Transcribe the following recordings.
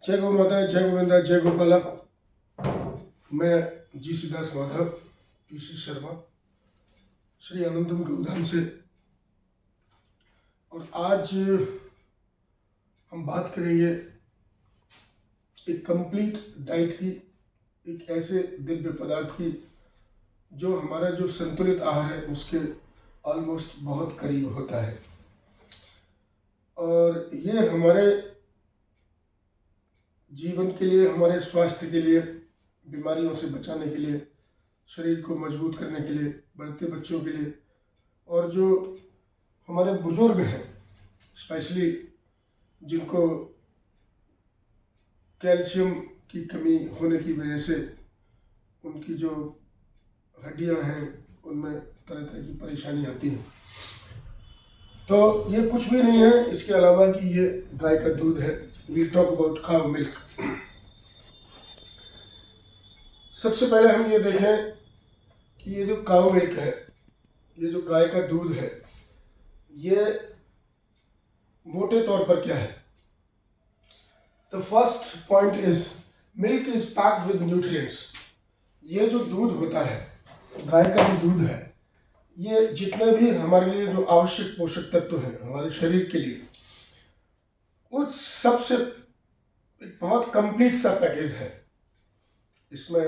जय गौ माता, जय गोविंदा, जय गोपाला। मैं जी सी दास माधव, पीसी शर्मा, श्री आनंदम गौधाम से। और आज हम बात करेंगे एक कंप्लीट डाइट की, एक ऐसे दिव्य पदार्थ की जो हमारा जो संतुलित आहार है उसके ऑलमोस्ट बहुत करीब होता है। और ये हमारे जीवन के लिए, हमारे स्वास्थ्य के लिए, बीमारियों से बचाने के लिए, शरीर को मजबूत करने के लिए, बढ़ते बच्चों के लिए, और जो हमारे बुजुर्ग हैं स्पेशली जिनको कैल्शियम की कमी होने की वजह से उनकी जो हड्डियां हैं उनमें तरह तरह की परेशानी आती है। तो ये कुछ भी नहीं है इसके अलावा कि ये गाय का दूध है। We talk about cow milk. सबसे पहले हम ये देखें कि ये जो काउ मिल्क है, ये जो गाय का दूध है, ये मोटे तौर पर क्या है। The first point is milk is packed with nutrients. ये जो दूध होता है, गाय का जो दूध है, ये जितने भी हमारे लिए जो आवश्यक पोषक तत्व हैं हमारे शरीर के लिए, उस सबसे एक बहुत कंप्लीट सा पैकेज है। इसमें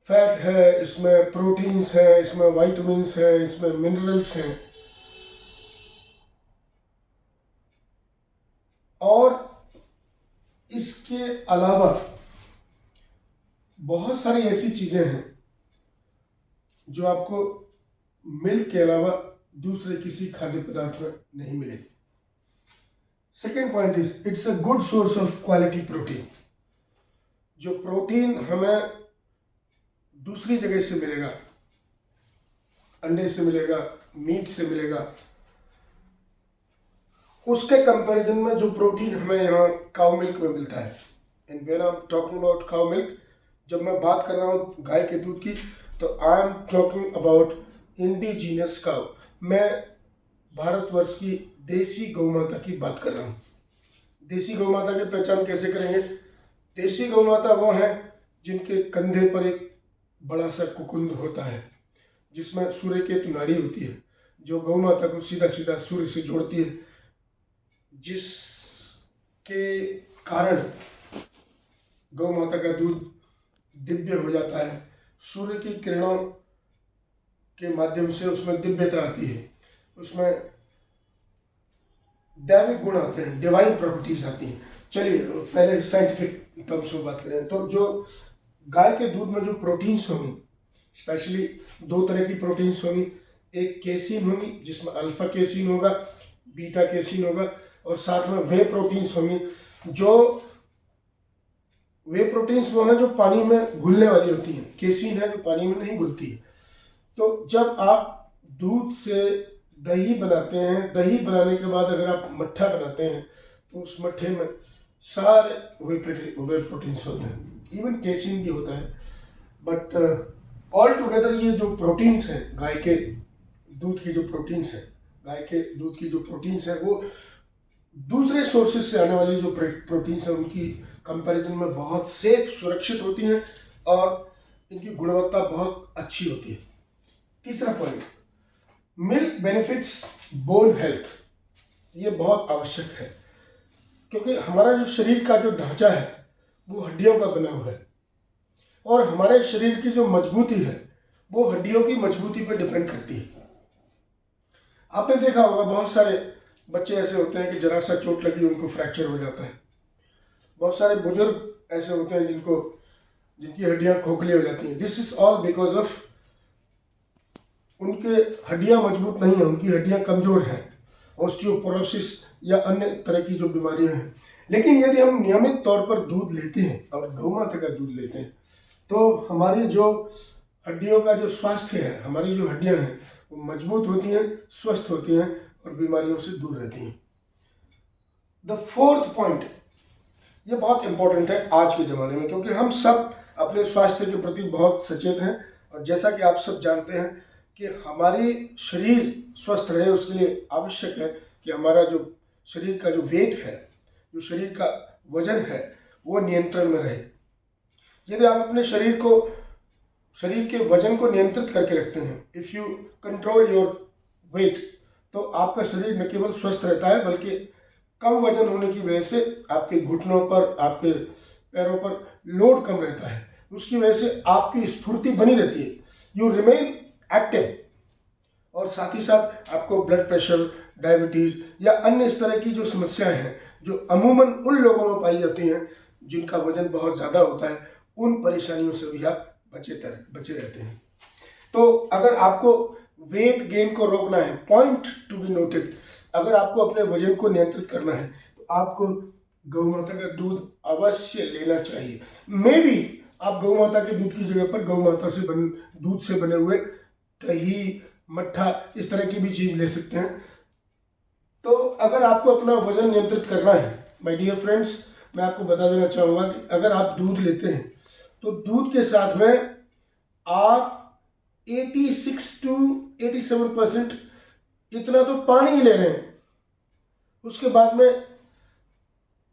फैट है, इसमें प्रोटीन्स है, इसमें वाइटामिन्स है, इसमें मिनरल्स हैं, और इसके अलावा बहुत सारी ऐसी चीजें हैं जो आपको मिल्क के अलावा दूसरे किसी खाद्य पदार्थ में नहीं मिलेगी। Second point is it's a good source of quality protein. जो प्रोटीन हमें दूसरी जगह से मिलेगा, अंडे से मिलेगा, मीट से मिलेगा, उसके कंपैरिजन में जो प्रोटीन हमें यहाँ काउ मिल्क में मिलता है। And when I am talking about cow milk, जब मैं बात कर रहा हूँ गाय के दूध की, तो I am talking about indigenous cow. मैं भारतवर्ष की देसी गौ माता की बात कर रहा हूँ। देसी गौ माता की पहचान कैसे करेंगे? देसी गौ माता वो है जिनके कंधे पर एक बड़ा सा कुकुंद होता है जिसमें सूर्य केतु नाड़ी होती है, जो गौ माता को सीधा सीधा सूर्य से जोड़ती है, जिसके कारण गौ माता का दूध दिव्य हो जाता है। सूर्य की किरणों के माध्यम से उसमें दिव्यता आती है, उसमें दैविक गुण आते हैं, डिवाइन प्रॉपर्टीज आती हैं। चलिए पहले साइंटिफिक टर्म्स में बात करें तो जो गाय के दूध में जो प्रोटीन्स होंगी, स्पेशली दो तरह की प्रोटीन्स होंगी। एक केसीन होगी जिसमें अल्फा केसीन होगा, बीटा केसीन होगा, और साथ में वे प्रोटीन्स होंगी। जो वे प्रोटीन्स वो हैं जो पानी में घुलने वाली होती हैं, केसीन है जो पानी में नहीं घुलती है। तो जब आप दूध से दही बनाते हैं, दही बनाने के बाद अगर आप मट्ठा बनाते हैं तो उस मट्ठे में सारे वे प्रोटीन्स होते हैं, इवन केसीन भी होता है। बट ऑल टुगेदर ये जो प्रोटीन्स हैं, गाय के दूध की जो प्रोटीन्स हैं, गाय के दूध की जो प्रोटीन्स हैं, वो दूसरे सोर्सेज से आने वाली जो प्रोटीन्स हैं उनकी कंपैरिजन में बहुत सेफ, सुरक्षित होती हैं और इनकी गुणवत्ता बहुत अच्छी होती है। तीसरा point, milk benefits bone health. ये बहुत आवश्यक है क्योंकि हमारा जो शरीर का जो ढांचा है वो हड्डियों का बना हुआ है, और हमारे शरीर की जो मजबूती है वो हड्डियों की मजबूती पर डिपेंड करती है। आपने देखा होगा बहुत सारे बच्चे ऐसे होते हैं कि जरा सा चोट लगी उनको फ्रैक्चर हो जाता है। बहुत सारे बुजुर्ग ऐसे होते हैं जिनकी हड्डियां खोखली हो जाती हैं। This is all because of उनके हड्डियां मजबूत नहीं है, उनकी हड्डियां कमजोर हैं, ऑस्टियोपोरोसिस या अन्य तरह की जो बीमारियां हैं। लेकिन यदि हम नियमित तौर पर दूध लेते हैं और गौ माता का दूध लेते हैं तो हमारी जो हड्डियों का जो स्वास्थ्य है, हमारी जो हड्डियां हैं वो मजबूत होती हैं, स्वस्थ होती हैं और बीमारियों से दूर रहती हैं। द फोर्थ पॉइंट, ये बहुत इंपॉर्टेंट है आज के ज़माने में, क्योंकि हम सब अपने स्वास्थ्य के प्रति बहुत सचेत हैं। और जैसा कि आप सब जानते हैं कि हमारी शरीर स्वस्थ रहे उसके लिए आवश्यक है कि हमारा जो शरीर का जो वेट है, जो शरीर का वजन है वो नियंत्रण में रहे। यदि आप अपने शरीर के वजन को नियंत्रित करके रखते हैं, if you control your weight, तो आपका शरीर न केवल स्वस्थ रहता है बल्कि कम वजन होने की वजह से आपके घुटनों पर, आपके पैरों पर लोड कम रहता है, उसकी वजह से आपकी स्फूर्ति बनी रहती है, यू रिमेन एक्टिव। और साथ ही साथ आपको ब्लड प्रेशर, डायबिटीज़ या अन्य इस तरह की जो समस्याएं हैं जो अमूमन उन लोगों में पाई जाती हैं जिनका वजन बहुत ज़्यादा होता है, उन परेशानियों से भी आप बचे रहते हैं। तो अगर आपको वेट गेन को रोकना है, पॉइंट टू बी नोटेड, अगर आपको अपने वजन को नियंत्रित करना है तो आपको गौ माता का दूध अवश्य लेना चाहिए। मे बी आप गौ माता के दूध की जगह पर गौ माता से दूध से बने हुए दही, मट्ठा, इस तरह की भी चीज़ ले सकते हैं। तो अगर आपको अपना वजन नियंत्रित करना है माय डियर फ्रेंड्स, मैं आपको बता देना चाहूँगा कि अगर आप दूध लेते हैं तो दूध के साथ में आप 86 to 87% इतना तो पानी ही ले रहे हैं। उसके बाद में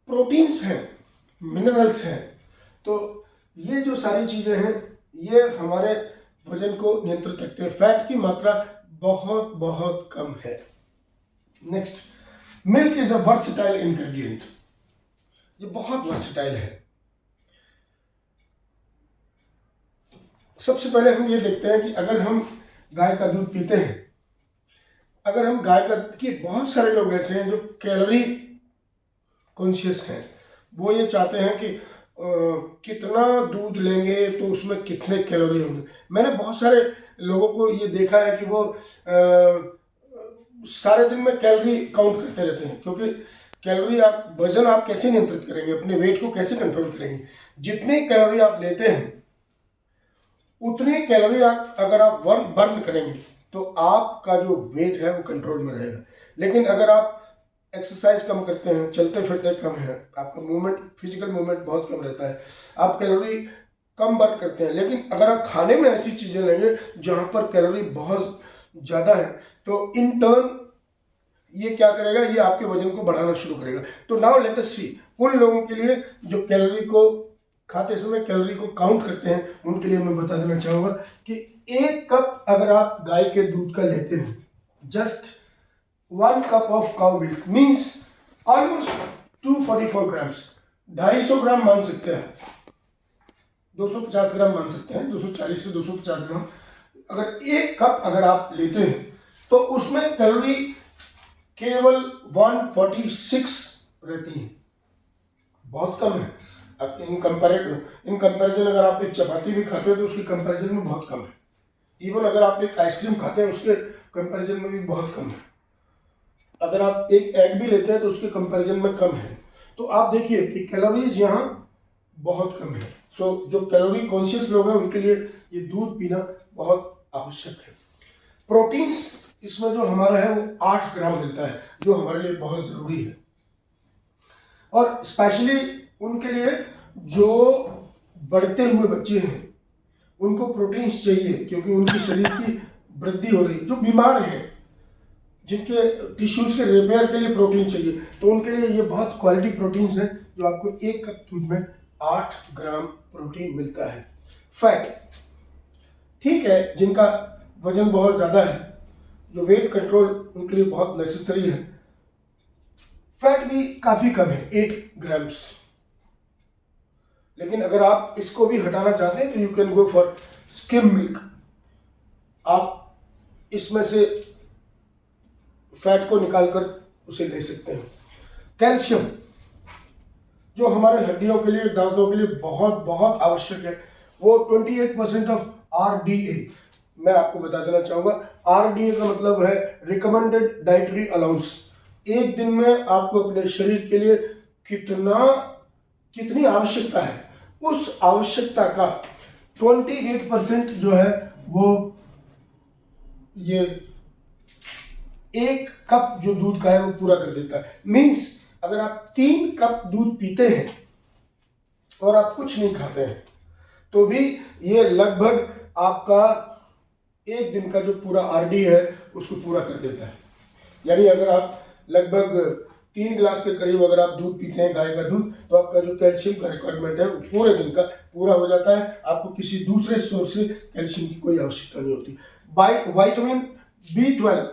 प्रोटीन्स हैं, मिनरल्स हैं। तो ये जो सारी चीज़ें हैं ये हमारे वजन को नियंत्रित रखते हैं। फैट की मात्रा बहुत बहुत कम है। Next, milk is a versatile ingredient. ये बहुत वर्सेटाइल है। सबसे पहले हम ये देखते हैं कि अगर हम गाय का दूध पीते हैं, अगर हम गाय का कि बहुत सारे लोग ऐसे हैं जो कैलोरी कॉन्शियस हैं, वो ये चाहते हैं कि कितना दूध लेंगे तो उसमें कितने कैलोरी होंगे। मैंने बहुत सारे लोगों को ये देखा है कि वो सारे दिन में कैलोरी काउंट करते रहते हैं, क्योंकि कैलोरी वजन आप कैसे नियंत्रित करेंगे, अपने वेट को कैसे कंट्रोल करेंगे। जितनी कैलोरी आप लेते हैं उतनी कैलोरी अगर आप बर्न करेंगे तो आपका जो वेट है वो कंट्रोल में रहेगा। लेकिन अगर आप एक्सरसाइज कम करते हैं, चलते फिरते कम है, आपका मूवमेंट, फिजिकल मूवमेंट बहुत कम रहता है, आप कैलोरी कम बर्न करते हैं, लेकिन अगर आप खाने में ऐसी चीज़ें लेंगे जहाँ पर कैलोरी बहुत ज़्यादा है तो इन टर्न ये क्या करेगा, ये आपके वजन को बढ़ाना शुरू करेगा। तो नाउ लेट अस सी, उन लोगों के लिए जो कैलोरी को खाते समय कैलोरी को काउंट करते हैं, उनके लिए मैं बता देना चाहूँगा कि 1 कप अगर आप गाय के दूध का लेते हैं, just 1 cup of cow milk means almost 244 grams, 250 ग्राम मान सकते हैं, 250 ग्राम मान सकते हैं, 240 से 250 ग्राम। अगर 1 कप अगर आप लेते हैं तो उसमें कैलोरी केवल 146 रहती है, बहुत कम है। अब इन कंपैरिजन अगर आप एक चपाती भी खाते हो तो उसके कंपैरिजन में बहुत कम है। इवन अगर आप एक आइसक्रीम खाते हैं उसके कंपैरिजन में भी बहुत कम है। अगर आप एक एग भी लेते हैं तो उसके कंपैरिजन में कम है। तो आप देखिए कि कैलोरीज यहाँ बहुत कम है। सो जो कैलोरी कॉन्शियस लोग हैं उनके लिए ये दूध पीना बहुत आवश्यक है। प्रोटीन्स इसमें जो हमारा है वो 8 ग्राम मिलता है, जो हमारे लिए बहुत ज़रूरी है। और स्पेशली उनके लिए जो बढ़ते हुए बच्चे हैं उनको प्रोटीन्स चाहिए, क्योंकि उनके शरीर की वृद्धि हो रही है। जो बीमार हैं, जिनके टिश्यूज़ के रिपेयर के लिए प्रोटीन चाहिए, तो उनके लिए ये बहुत क्वालिटी प्रोटीन्स हैं जो आपको 1 कप दूध में 8 ग्राम प्रोटीन मिलता है। फैट ठीक है, जिनका वजन बहुत ज़्यादा है, जो वेट कंट्रोल उनके लिए बहुत नेसेसरी है, फैट भी काफ़ी कम है, 8 ग्राम्स। लेकिन अगर आप इसको भी हटाना चाहते हैं तो you can go for skim milk. आप इसमें से फैट को निकालकर उसे ले सकते हैं। कैल्शियम जो हमारे हड्डियों के लिए, दांतों के लिए बहुत बहुत आवश्यक है, वो 28% ऑफ RDA। मैं आपको बता देना चाहूँगा, RDA का मतलब है रिकमेंडेड डाइटरी अलाउंस। एक दिन में आपको अपने शरीर के लिए कितनी आवश्यकता है, उस आवश्यकता का 28% जो है वो ये 1 कप जो दूध का है वो पूरा कर देता है। मीन्स अगर आप 3 कप दूध पीते हैं और आप कुछ नहीं खाते हैं तो भी ये लगभग आपका एक दिन का जो पूरा RD है उसको पूरा कर देता है। यानी अगर आप लगभग 3 गिलास के करीब अगर आप दूध पीते हैं गाय का दूध, तो आपका जो कैल्शियम का रिक्वायरमेंट है वो पूरे दिन का पूरा हो जाता है। आपको किसी दूसरे सोर्स से कैल्शियम की कोई आवश्यकता नहीं होती। विटामिन B12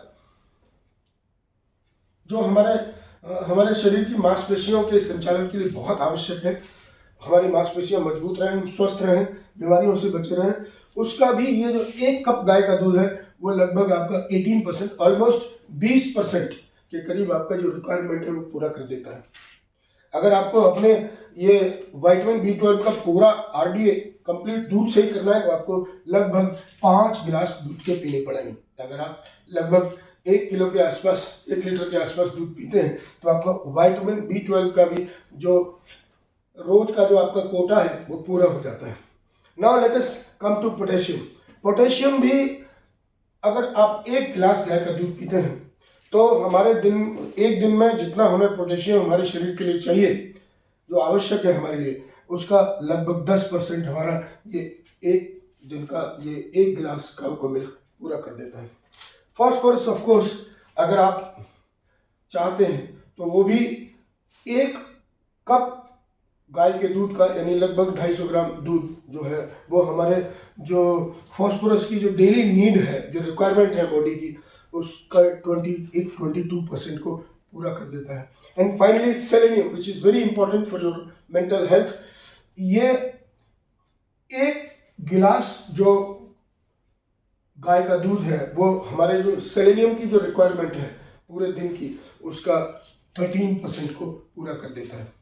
जो हमारे शरीर की मांसपेशियों के संचालन के लिए बहुत आवश्यक है, हमारी मांसपेशियां मजबूत रहें, स्वस्थ रहें, बीमारियों से बचे रहें, उसका भी ये जो 1 कप गाय का दूध है वो लगभग आपका 18%, ऑलमोस्ट 20% के करीब आपका जो रिक्वायरमेंट है वो पूरा कर देता है। अगर आपको अपने ये विटामिन B12 का पूरा RDA कंप्लीट दूध से ही करना है तो आपको लगभग 5 गिलास दूध के पीने पड़ेंगे। अगर आप लगभग 1 किलो के आसपास, 1 लीटर के आसपास दूध पीते हैं तो आपका विटामिन B12 का भी जो रोज का जो आपका कोटा है वो पूरा हो जाता है। Now let us come to potassium. Potassium भी अगर आप 1 गिलास गाय का दूध पीते हैं तो हमारे एक दिन में जितना हमें पोटेशियम हमारे शरीर के लिए चाहिए, जो आवश्यक है हमारे लिए, उसका लगभग 10% हमारा ये एक दिन का ये 1 गिलास काउ मिल्क पूरा कर देता है। फॉस्फोरस ऑफ कोर्स अगर आप चाहते हैं तो वो भी 1 कप गाय के दूध का यानी लगभग 250 ग्राम दूध जो है वो हमारे जो फॉस्फोरस की जो डेली नीड है, जो रिक्वायरमेंट है बॉडी की, उसका 22% को पूरा कर देता है। And finally selenium which is very important for your mental health. ये 1 गिलास जो गाय का दूध है वो हमारे जो सेलेनियम की जो रिक्वायरमेंट है पूरे दिन की, उसका 13% को पूरा कर देता है।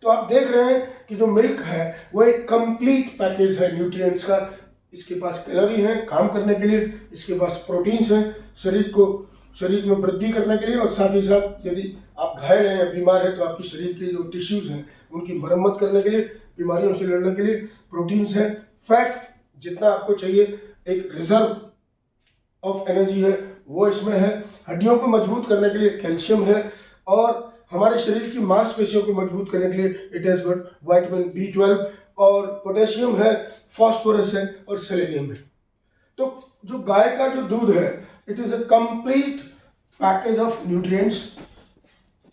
तो आप देख रहे हैं कि जो मिल्क है वो एक कंप्लीट पैकेज है न्यूट्रिएंट्स का। इसके पास कैलोरी है काम करने के लिए, इसके पास प्रोटीन्स हैं शरीर में वृद्धि करने के लिए, और साथ ही साथ यदि आप घायल हैं या बीमार हैं तो आपके शरीर के जो टिश्यूज हैं उनकी मरम्मत करने के लिए, बीमारियों से लड़ने के लिए प्रोटीन्स है। फैट जितना आपको चाहिए, एक रिजर्व ऑफ एनर्जी है वो इसमें है। हड्डियों को मजबूत करने के लिए कैल्शियम है, और हमारे शरीर की मांसपेशियों को मजबूत करने के लिए it has got vitamin B12, और पोटेशियम है, फॉस्फोरस है और सेलेनियम है। तो जो गाय का जो दूध है it is a complete package of nutrients.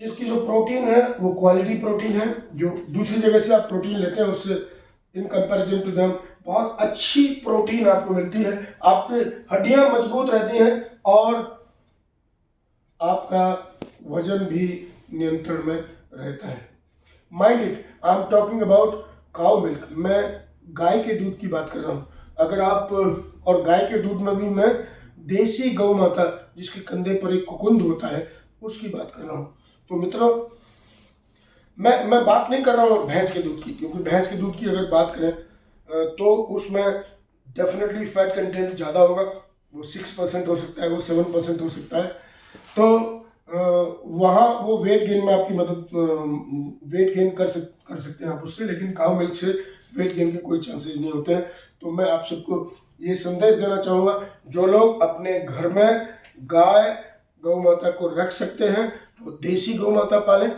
इसकी जो प्रोटीन है वो क्वालिटी प्रोटीन है, जो दूसरी जगह से आप प्रोटीन लेते हैं उससे इन कंपैरिजन टू देम बहुत अच्छी प्रोटीन आपको मिलती है। आपके हड्डियां मजबूत रहती हैं और आपका वजन भी नियंत्रण में रहता है। Mind it, I am talking about cow milk. मैं गाय के दूध की बात कर रहा हूँ। अगर आप, और गाय के दूध में भी मैं देसी गौ माता जिसके कंधे पर एक कुकुंद होता है उसकी बात कर रहा हूँ। तो मित्रों, मैं बात नहीं कर रहा हूँ भैंस के दूध की, क्योंकि भैंस के दूध की अगर बात करें तो उसमें डेफिनेटली फैट कंटेंट ज़्यादा होगा। वो 6% हो सकता है, वो 7% हो सकता है। तो वहाँ वो वेट गेन में आपकी मदद, वेट गेन कर सकते हैं आप उससे, लेकिन काउ मिल्क से वेट गेन के कोई चांसेस नहीं होते हैं। तो मैं आप सबको ये संदेश देना चाहूँगा, जो लोग अपने घर में गाय गौ माता को रख सकते हैं वो देसी गौ माता पालें।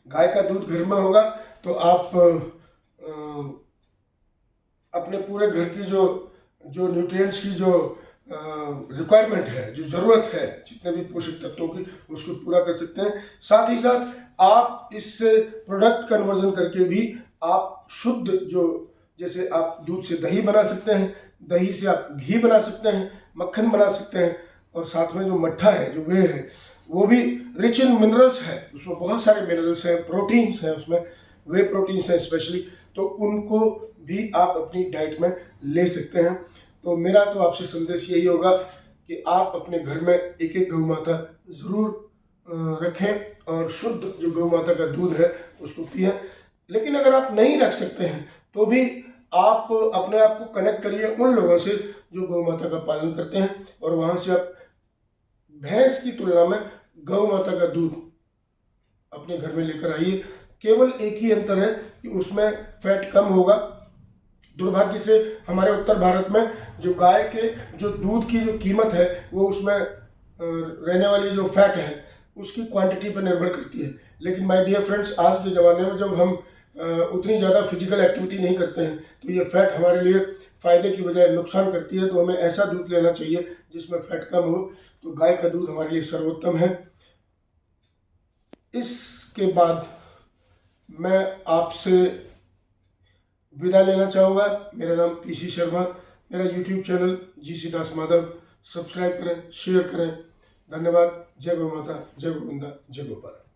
गाय का दूध घर में होगा तो आप अपने पूरे घर की जो न्यूट्रिएंट्स की जो रिक्वायरमेंट है, जो ज़रूरत है जितने भी पोषक तत्वों की, उसको पूरा कर सकते हैं। साथ ही साथ आप इससे प्रोडक्ट कन्वर्जन करके भी आप शुद्ध, जो जैसे आप दूध से दही बना सकते हैं, दही से आप घी बना सकते हैं, मक्खन बना सकते हैं, और साथ में जो मट्ठा है, जो वे है, वो भी रिच इन मिनरल्स है, उसमें बहुत सारे मिनरल्स हैं, प्रोटीन्स हैं, उसमें वे प्रोटीन्स हैं स्पेशली, तो उनको भी आप अपनी डाइट में ले सकते हैं। तो मेरा तो आपसे संदेश यही होगा कि आप अपने घर में एक एक गौ माता ज़रूर रखें और शुद्ध जो गौ माता का दूध है उसको पिएं। लेकिन अगर आप नहीं रख सकते हैं तो भी आप अपने आप को कनेक्ट करिए उन लोगों से जो गौ माता का पालन करते हैं, और वहाँ से आप भैंस की तुलना में गौ माता का दूध अपने घर में लेकर आइए। केवल एक ही अंतर है कि उसमें फैट कम होगा। दुर्भाग्य से हमारे उत्तर भारत में जो गाय के जो दूध की जो कीमत है वो उसमें रहने वाली जो फैट है उसकी क्वांटिटी पर निर्भर करती है। लेकिन माय डियर फ्रेंड्स, आज के ज़माने में जब हम उतनी ज़्यादा फिजिकल एक्टिविटी नहीं करते हैं तो ये फैट हमारे लिए फ़ायदे की बजाय नुकसान करती है। तो हमें ऐसा दूध लेना चाहिए जिसमें फैट कम हो। तो गाय का दूध हमारे लिए सर्वोत्तम है। इसके बाद मैं आपसे विदा लेना चाहूँगा। मेरा नाम पीसी शर्मा, मेरा यूट्यूब चैनल जीसी दास माधव, सब्सक्राइब करें, शेयर करें। धन्यवाद। जय गौ माता, जय गोविंदा, जय गोपाल।